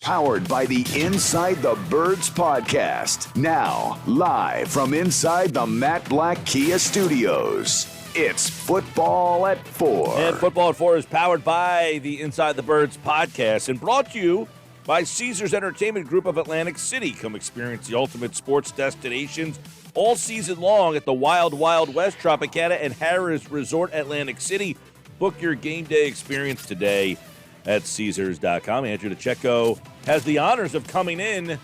Powered by the Inside the Birds podcast. Now, live from inside the Matt Black Kia Studios. It's Football at 4. And Football at 4 is powered by the Inside the Birds podcast and brought to you by Caesars Entertainment Group of Atlantic City. Come experience the ultimate sports destinations all season long at the Wild Wild West, Tropicana, and Harrah's Resort Atlantic City. Book your game day experience today at Caesars.com. Andrew DeCecco has the honors of coming in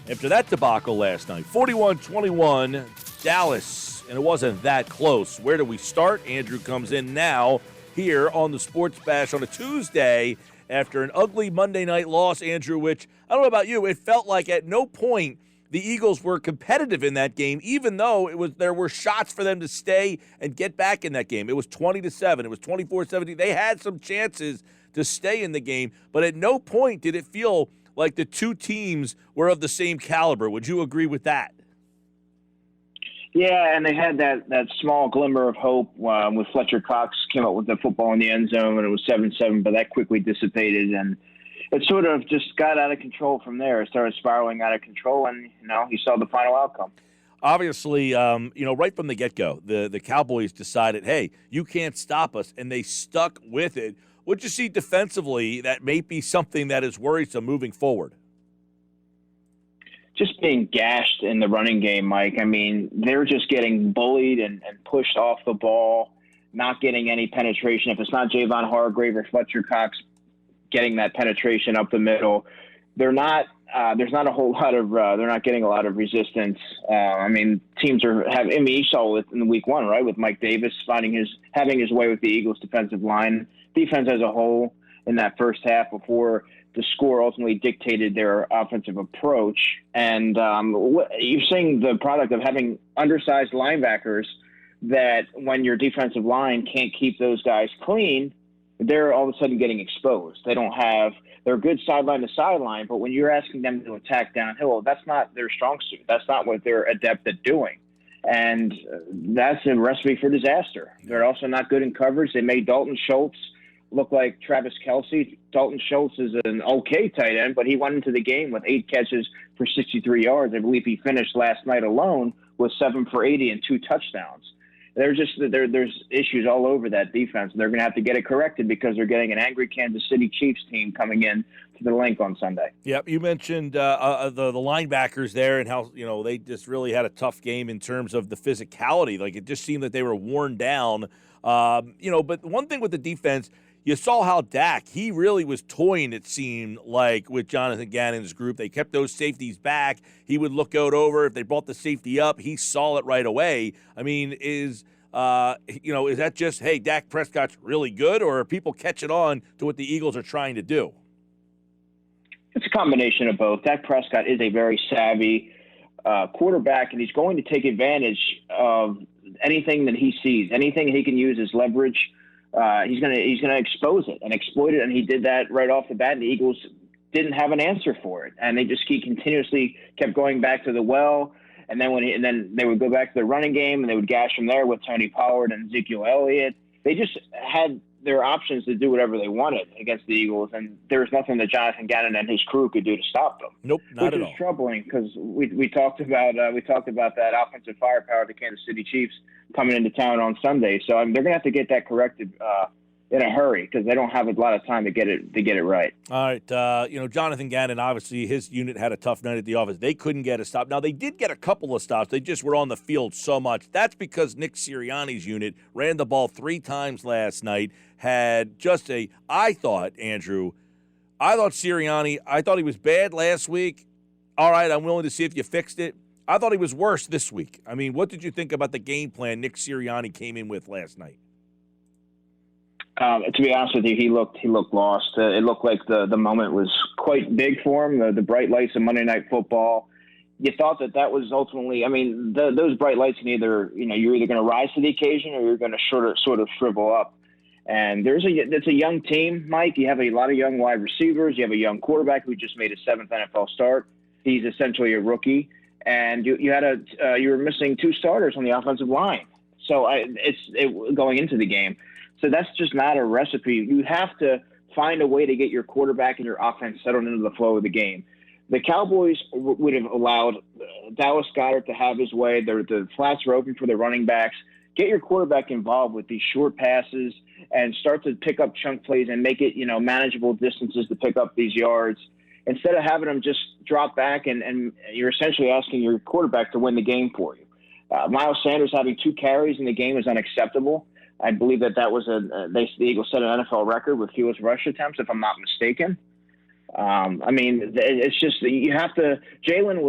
after that debacle last night. 41-21, Dallas, and it wasn't that close. Where do we start? Andrew comes in now here on the Sports Bash on a Tuesday after an ugly Monday night loss, Andrew, which, I don't know about you, it felt like at no point the Eagles were competitive in that game, even though there were shots for them to stay and get back in that game. It was 20-7. It was 24-17. They had some chances to stay in the game, but at no point did it feel like the two teams were of the same caliber. Would you agree with that? Yeah, and they had that small glimmer of hope with Fletcher Cox came up with the football in the end zone, and it was 7-7, but that quickly dissipated, and it sort of just got out of control from there. It started spiraling out of control, and, you saw the final outcome. Obviously, right from the get-go, the Cowboys decided, hey, you can't stop us, and they stuck with it. What'd you see defensively that may be something that is worrisome moving forward? Just being gashed in the running game, Mike. I mean, they're just getting bullied and pushed off the ball, not getting any penetration. If it's not Javon Hargrave or Fletcher Cox getting that penetration up the middle, they're not. There's not a whole lot of. They're not getting a lot of resistance. Teams are having. You saw it in week one, right, with Mike Davis having his way with the Eagles' defensive line, defense as a whole in that first half before the score ultimately dictated their offensive approach. And you're seeing the product of having undersized linebackers that when your defensive line can't keep those guys clean, they're all of a sudden getting exposed. They're good sideline to sideline, but when you're asking them to attack downhill, that's not their strong suit. That's not what they're adept at doing. And that's a recipe for disaster. They're also not good in coverage. They made Dalton Schultz look like Travis Kelce. Dalton Schultz is an okay tight end, but he went into the game with 8 catches for 63 yards. I believe he finished last night alone with 7 for 80 and 2 touchdowns. There's issues all over that defense. They're going to have to get it corrected because they're getting an angry Kansas City Chiefs team coming in to the Link on Sunday. Yep, you mentioned the linebackers there and how they just really had a tough game in terms of the physicality. Like it just seemed that they were worn down. But one thing with the defense, you saw how Dak, he really was toying, it seemed like, with Jonathan Gannon's group. They kept those safeties back. He would look out over. If they brought the safety up, he saw it right away. I mean, is that just, hey, Dak Prescott's really good, or are people catching on to what the Eagles are trying to do? It's a combination of both. Dak Prescott is a very savvy quarterback, and he's going to take advantage of anything that he sees, anything he can use as leverage. He's gonna expose it and exploit it, and he did that right off the bat. And the Eagles didn't have an answer for it, and they just continuously kept going back to the well. And then they would go back to the running game, and they would gash him there with Tony Pollard and Ezekiel Elliott. They just had their options to do whatever they wanted against the Eagles, and there was nothing that Jonathan Gannon and his crew could do to stop them. Nope, not at all. Which is troubling because we talked about that offensive firepower of the Kansas City Chiefs coming into town on Sunday. So they're going to have to get that corrected in a hurry because they don't have a lot of time to get it right. All right, Jonathan Gannon, obviously his unit had a tough night at the office. They couldn't get a stop. Now they did get a couple of stops. They just were on the field so much. That's because Nick Sirianni's unit ran the ball 3 times last night. I thought Sirianni, I thought he was bad last week. All right, I'm willing to see if you fixed it. I thought he was worse this week. I mean, what did you think about the game plan Nick Sirianni came in with last night? To be honest with you, he looked lost. It looked like the moment was quite big for him. The bright lights of Monday Night Football. You thought that was ultimately. I mean, those bright lights can you're either going to rise to the occasion or you're going to sort of shrivel up. And it's a young team, Mike. You have a lot of young wide receivers. You have a young quarterback who just made his 7th NFL start. He's essentially a rookie, and you were missing 2 starters on the offensive line. So going into the game. So that's just not a recipe. You have to find a way to get your quarterback and your offense settled into the flow of the game. The Cowboys would have allowed Dallas Goedert to have his way. The flats were open for the running backs. Get your quarterback involved with these short passes and start to pick up chunk plays and make it, manageable distances to pick up these yards. Instead of having them just drop back and you're essentially asking your quarterback to win the game for you. Miles Sanders having 2 carries in the game is unacceptable. I believe that was the Eagles set an NFL record with fewest rush attempts, if I'm not mistaken. It's just you have to. Jalen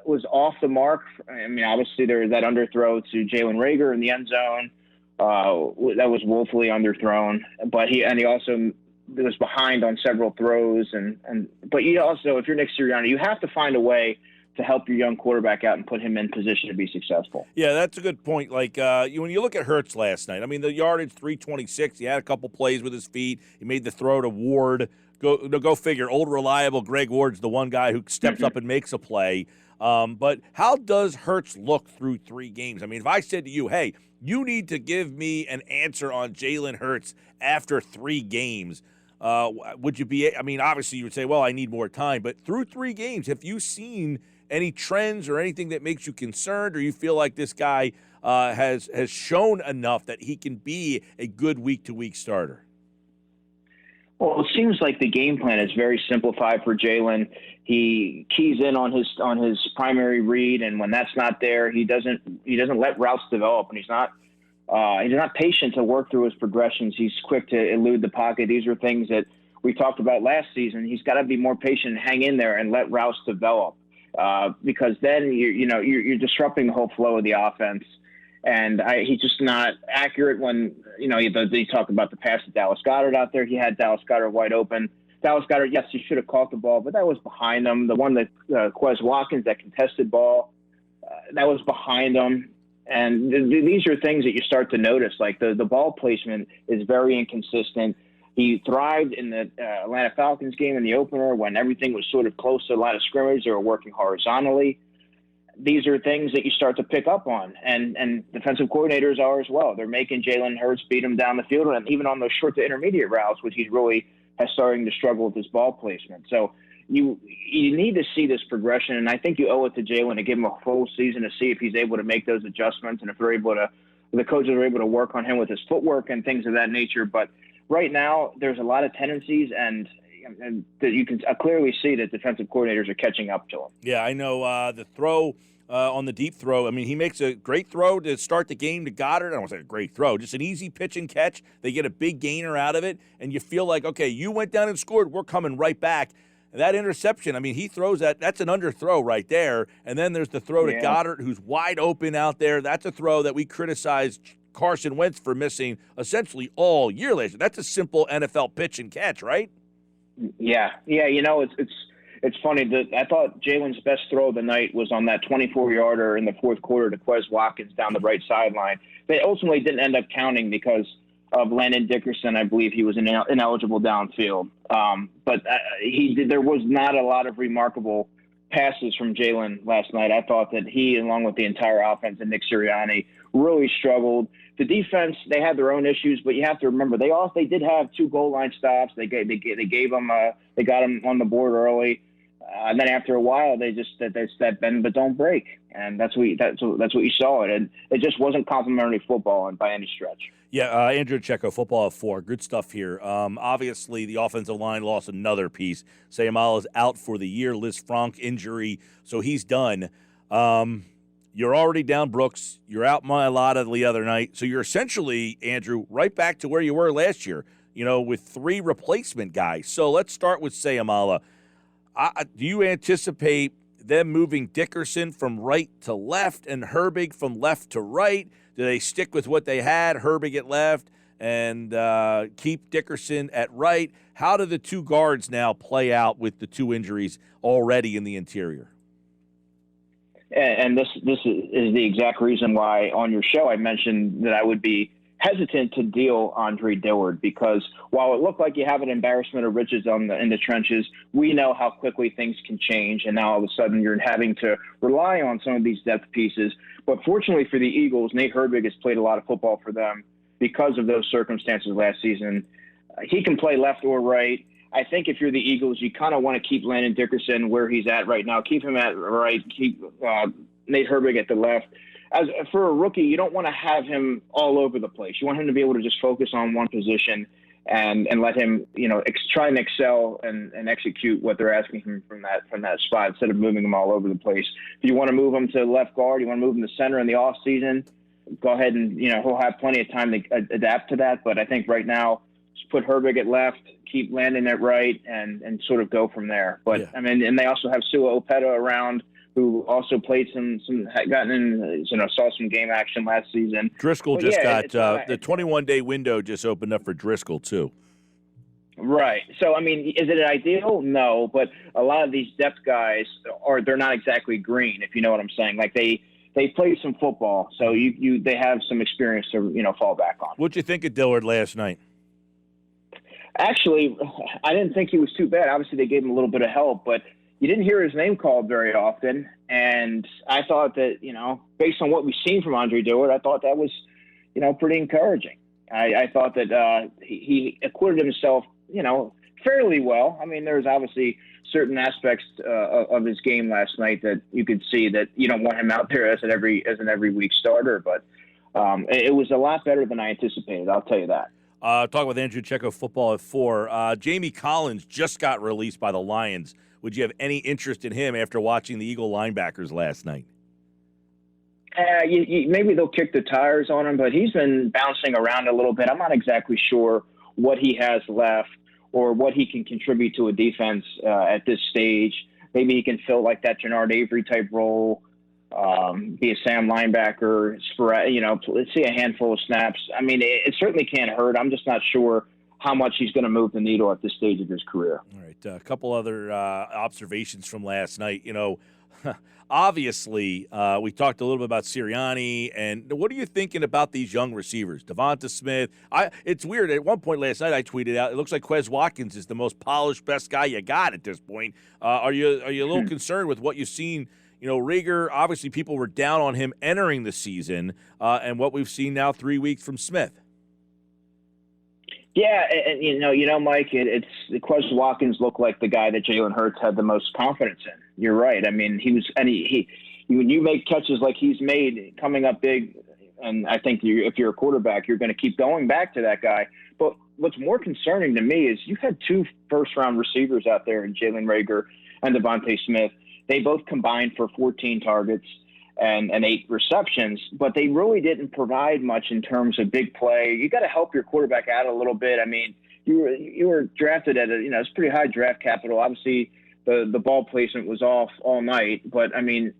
was off the mark. Obviously there was that underthrow to Jalen Reagor in the end zone. That was woefully underthrown, but he also was behind on several throws. But you also, if you're Nick Sirianni, you have to find a way to help your young quarterback out and put him in position to be successful. Yeah, that's a good point. Like when you look at Hurts last night, the yardage 326. He had a couple plays with his feet. He made the throw to Ward. Go figure. Old reliable Greg Ward's the one guy who steps up and makes a play. But how does Hurts look through 3 games? If I said to you, hey, you need to give me an answer on Jalen Hurts after 3 games, would you be? Obviously you would say, well, I need more time. But through 3 games, have you seen any trends or anything that makes you concerned, or you feel like this guy has shown enough that he can be a good week-to-week starter? Well, it seems like the game plan is very simplified for Jalen. He keys in on his primary read, and when that's not there, he doesn't let routes develop, and he's not patient to work through his progressions. He's quick to elude the pocket. These are things that we talked about last season. He's got to be more patient and hang in there and let routes develop, because then you're disrupting the whole flow of the offense. And he's just not accurate when, they talk about the pass to Dallas Goedert out there. He had Dallas Goedert wide open. Dallas Goedert, yes, he should have caught the ball, but that was behind him. The one that Quez Watkins, that contested ball, that was behind him. And these are things that you start to notice. Like the ball placement is very inconsistent. He thrived in the Atlanta Falcons game in the opener when everything was sort of close to a line of scrimmage. They were working horizontally. These are things that you start to pick up on, and defensive coordinators are as well. They're making Jalen Hurts beat him down the field, and even on those short to intermediate routes, which he's really has starting to struggle with his ball placement. So you need to see this progression, and I think you owe it to Jalen to give him a full season to see if he's able to make those adjustments, and if the coaches are able to work on him with his footwork and things of that nature. But right now, there's a lot of tendencies, and that you can clearly see that defensive coordinators are catching up to him. Yeah, I know the throw on the deep throw. He makes a great throw to start the game to Goddard. I don't want to say a great throw, just an easy pitch and catch. They get a big gainer out of it, and you feel like, okay, you went down and scored. We're coming right back. And that interception, he throws that. That's an underthrow right there. And then there's the throw to Goddard, who's wide open out there. That's a throw that we criticized Carson Wentz for missing essentially all year last year. That's a simple NFL pitch and catch, right? Yeah. It's funny that I thought Jalen's best throw of the night was on that 24-yarder in the fourth quarter to Quez Watkins down the right sideline. They ultimately didn't end up counting because of Landon Dickerson. I believe he was ineligible downfield. But there was not a lot of remarkable passes from Jalen last night. I thought that he, along with the entire offense and Nick Sirianni, really struggled. The defense, they had their own issues, but you have to remember they did have 2 goal line stops. They got them on the board early, and then after a while they step bend but don't break, and that's what you saw. And it just wasn't complimentary football by any stretch. Yeah, Andrew Checo, Football at 4. Good stuff here. Obviously, the offensive line lost another piece. Seumalo is out for the year. Liz Frank injury, so he's done. You're already down Brooks. You're out Mailata the other night. So you're essentially, Andrew, right back to where you were last year, with 3 replacement guys. So let's start with Seumalo. Do you anticipate them moving Dickerson from right to left and Herbig from left to right? Do they stick with what they had, Herbig at left, and keep Dickerson at right? How do the 2 guards now play out with the 2 injuries already in the interior? And this is the exact reason why on your show I mentioned that I would be hesitant to deal Andre Dillard, because while it looked like you have an embarrassment of riches in the trenches, we know how quickly things can change, and now all of a sudden you're having to rely on some of these depth pieces. But fortunately for the Eagles, Nate Herbig has played a lot of football for them because of those circumstances last season. He can play left or right. I think if you're the Eagles, you kind of want to keep Landon Dickerson where he's at right now. Keep him at right. Keep Nate Herbig at the left. As for a rookie, you don't want to have him all over the place. You want him to be able to just focus on one position and let him, try and excel and execute what they're asking him from that spot instead of moving him all over the place. If you want to move him to left guard, you want to move him to center in the off season, go ahead and he'll have plenty of time to adapt to that. But I think right now, just put Herbig at left, keep Landon at right, and sort of go from there. But yeah. I mean, and they also have Sua Opeta around, who also played saw some game action last season. Driscoll the 21-day window just opened up for Driscoll too. Right. So, I mean, is it ideal? No, but a lot of these depth guys they're not exactly green, if you know what I'm saying. Like they played some football, so they have some experience to, fall back on. What'd you think of Dillard last night? Actually, I didn't think he was too bad. Obviously, they gave him a little bit of help, but you didn't hear his name called very often. And I thought that, based on what we've seen from Andre Dillard, I thought that was, pretty encouraging. I thought that he acquitted himself, fairly well. I mean, there's obviously certain aspects of his game last night that you could see that you don't want him out there as an every week starter. But it was a lot better than I anticipated. I'll tell you that. Talking with Andrew Checo, Football at 4. Jamie Collins just got released by the Lions. Would you have any interest in him after watching the Eagle linebackers last night? Maybe they'll kick the tires on him, but he's been bouncing around a little bit. I'm not exactly sure what he has left or what he can contribute to a defense at this stage. Maybe he can fill like that Jannard Avery type role, be a Sam linebacker, let's see a handful of snaps. I mean, it certainly can't hurt. I'm just not sure how much he's going to move the needle at this stage of his career. All right, a couple other observations from last night. Obviously, we talked a little bit about Sirianni, and what are you thinking about these young receivers? Devonta Smith. It's weird. At one point last night, I tweeted out, it looks like Quez Watkins is the most polished, best guy you got at this point. Are you a little concerned with what you've seen? Reagor, obviously people were down on him entering the season, and what we've seen now 3 weeks from Smith. Yeah, and Mike, it's Quez Watkins looked like the guy that Jalen Hurts had the most confidence in. You're right. I mean, when you make catches like he's made coming up big, and I think if you're a quarterback, you're going to keep going back to that guy. But what's more concerning to me is you've had 2 first-round receivers out there in Jalen Reagor and Devonta Smith. They both combined for 14 targets and 8 receptions, but they really didn't provide much in terms of big play. You got to help your quarterback out a little bit. I mean, you were drafted at it's pretty high draft capital. Obviously, the ball placement was off all night, but I mean,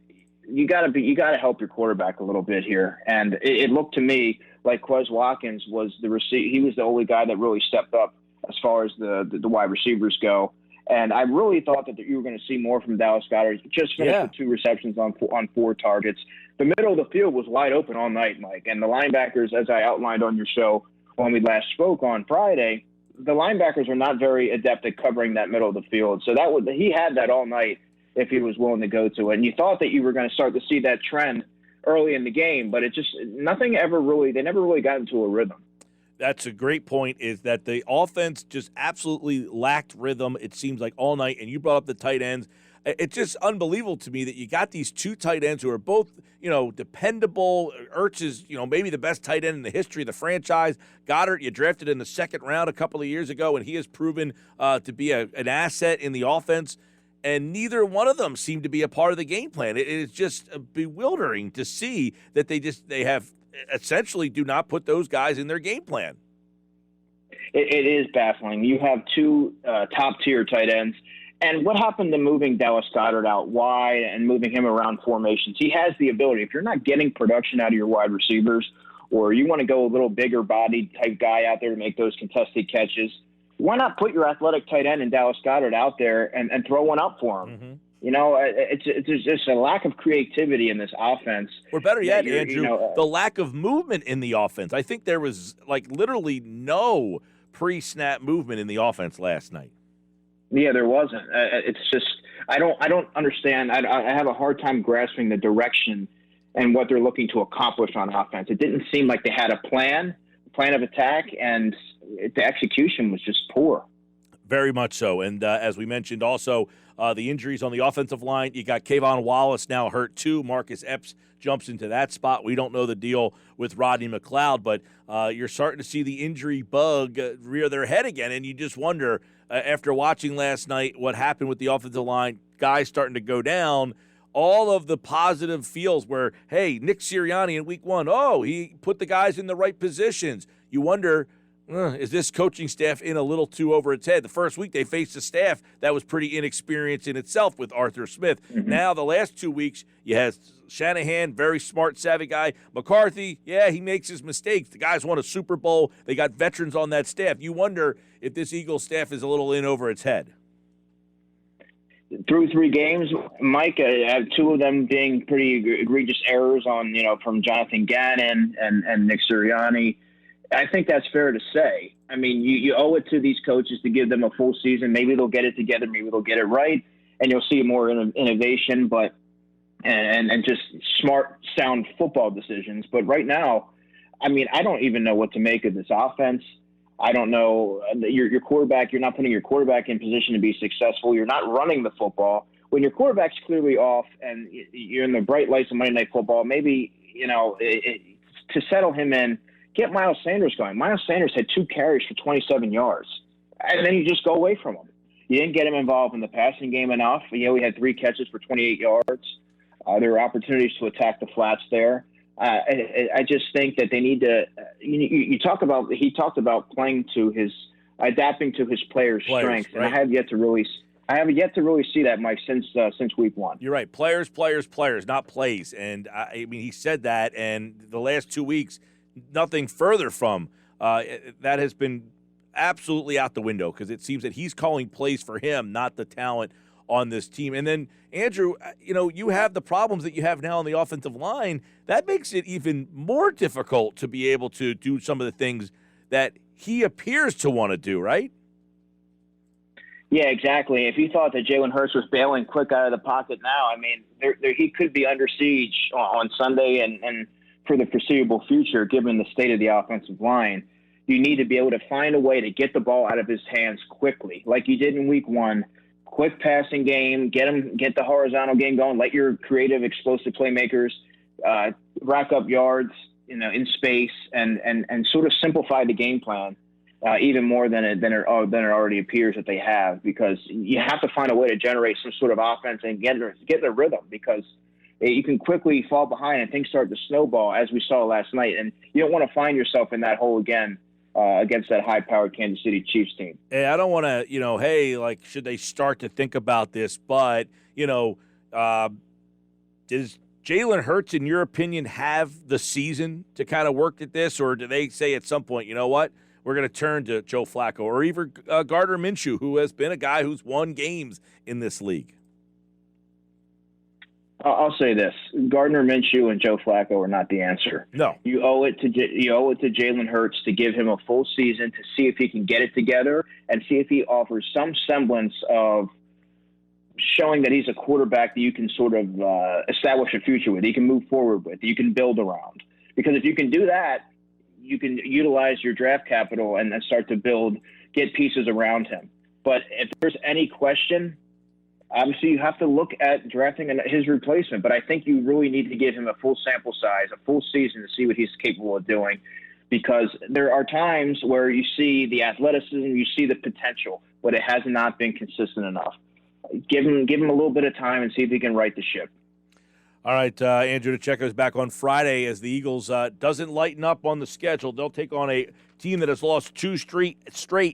you got to help your quarterback a little bit here. And it looked to me like Quez Watkins was he was the only guy that really stepped up as far as the wide receivers go. And I really thought that you were going to see more from Dallas Goedert. Just finished with 2 receptions on 4 targets. The middle of the field was wide open all night, Mike. And the linebackers, as I outlined on your show when we last spoke on Friday, the linebackers are not very adept at covering that middle of the field. So he had that all night if he was willing to go to it. And you thought that you were going to start to see that trend early in the game, but they never really got into a rhythm. That's a great point, is that the offense just absolutely lacked rhythm, it seems like, all night. And you brought up the tight ends. It's just unbelievable to me that you got these 2 tight ends who are both, dependable. Ertz is, maybe the best tight end in the history of the franchise. Goddard, you drafted in the 2nd round a couple of years ago, and he has proven to be an asset in the offense. And neither one of them seem to be a part of the game plan. It is just bewildering to see that they have essentially do not put those guys in their game plan. It is baffling. You have 2 top-tier tight ends. And what happened to moving Dallas Goedert out wide and moving him around formations? He has the ability. If you're not getting production out of your wide receivers, or you want to go a little bigger body type guy out there to make those contested catches, why not put your athletic tight end in Dallas Goedert out there and throw one up for him? Mm-hmm. It's just a lack of creativity in this offense. Or better yet, Andrew, the lack of movement in the offense. I think there was literally no pre-snap movement in the offense last night. Yeah, there wasn't. It's just I don't understand. I have a hard time grasping the direction and what they're looking to accomplish on offense. It didn't seem like they had a plan plan of attack, and the execution was just poor. Very much so. And as we mentioned also, the injuries on the offensive line, you got Kayvon Wallace now hurt too. Marcus Epps jumps into that spot. We don't know the deal with Rodney McLeod, but you're starting to see the injury bug rear their head again. And you just wonder, after watching last night what happened with the offensive line, guys starting to go down, all of the positive feels where, hey, Nick Sirianni in week 1, he put the guys in the right positions. You wonder, is this coaching staff in a little too over its head? The first week they faced a staff that was pretty inexperienced in itself with Arthur Smith. Mm-hmm. Now the last 2 weeks, you have Shanahan, very smart, savvy guy. McCarthy, he makes his mistakes. The guys won a Super Bowl. They got veterans on that staff. You wonder if this Eagles staff is a little in over its head. Through 3 games, Mike, I have 2 of them being pretty egregious errors from Jonathan Gannon and Nick Sirianni. I think that's fair to say. I mean, you owe it to these coaches to give them a full season. Maybe they'll get it together. Maybe they'll get it right, and you'll see more innovation, and just smart, sound football decisions. But right now, I mean, I don't even know what to make of this offense. I don't know. Your quarterback, you're not putting your quarterback in position to be successful. You're not running the football. When your quarterback's clearly off and you're in the bright lights of Monday Night Football, maybe, to settle him in, get Miles Sanders going. Miles Sanders had 2 carries for 27 yards, and then you just go away from him. You didn't get him involved in the passing game enough. We had 3 catches for 28 yards. There were opportunities to attack the flats there. I just think that they need to. He talked about playing to adapting to his players' strengths, right? And I have yet to really see that, Mike, since week 1. You're right. Players, not plays. And I mean, he said that, and the last 2 weeks, nothing further from that has been absolutely out the window, because it seems that he's calling plays for him, not the talent on this team. And then, Andrew, you have the problems that you have now on the offensive line. That makes it even more difficult to be able to do some of the things that he appears to want to do, right? Yeah, exactly. If you thought that Jalen Hurts was bailing quick out of the pocket now, I mean, he could be under siege on Sunday and for the foreseeable future, given the state of the offensive line. You need to be able to find a way to get the ball out of his hands quickly, like you did in week 1. Quick passing game, get the horizontal game going, let your creative, explosive playmakers rack up yards, in space, and sort of simplify the game plan even more than it already appears that they have, because you have to find a way to generate some sort of offense and get in a rhythm, because you can quickly fall behind and things start to snowball, as we saw last night, and you don't want to find yourself in that hole again against that high-powered Kansas City Chiefs team. Hey, I don't want to, should they start to think about this? But, does Jalen Hurts, in your opinion, have the season to kind of work at this? Or do they say at some point, you know what, we're going to turn to Joe Flacco or even Gardner Minshew, who has been a guy who's won games in this league? I'll say this: Gardner Minshew and Joe Flacco are not the answer. No, you owe it to Jalen Hurts to give him a full season to see if he can get it together and see if he offers some semblance of showing that he's a quarterback that you can sort of establish a future with, you can move forward with, you can build around. Because if you can do that, you can utilize your draft capital and then start to get pieces around him. But if there's any question, obviously, you have to look at drafting his replacement, but I think you really need to give him a full sample size, a full season to see what he's capable of doing, because there are times where you see the athleticism, you see the potential, but it has not been consistent enough. Give him a little bit of time and see if he can right the ship. All right, Andrew DeCecco is back on Friday as the Eagles doesn't lighten up on the schedule. They'll take on a team that has lost 2 straight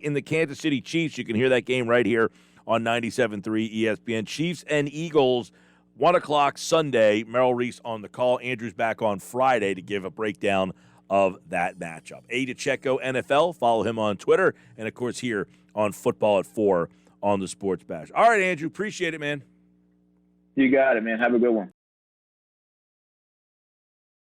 in the Kansas City Chiefs. You can hear that game right here on 97.3 ESPN. Chiefs and Eagles, 1 o'clock Sunday. Merrill Reese on the call. Andrew's back on Friday to give a breakdown of that matchup. A. DeCecco NFL. Follow him on Twitter. And, of course, here on Football at 4 on the Sports Bash. All right, Andrew. Appreciate it, man. You got it, man. Have a good one.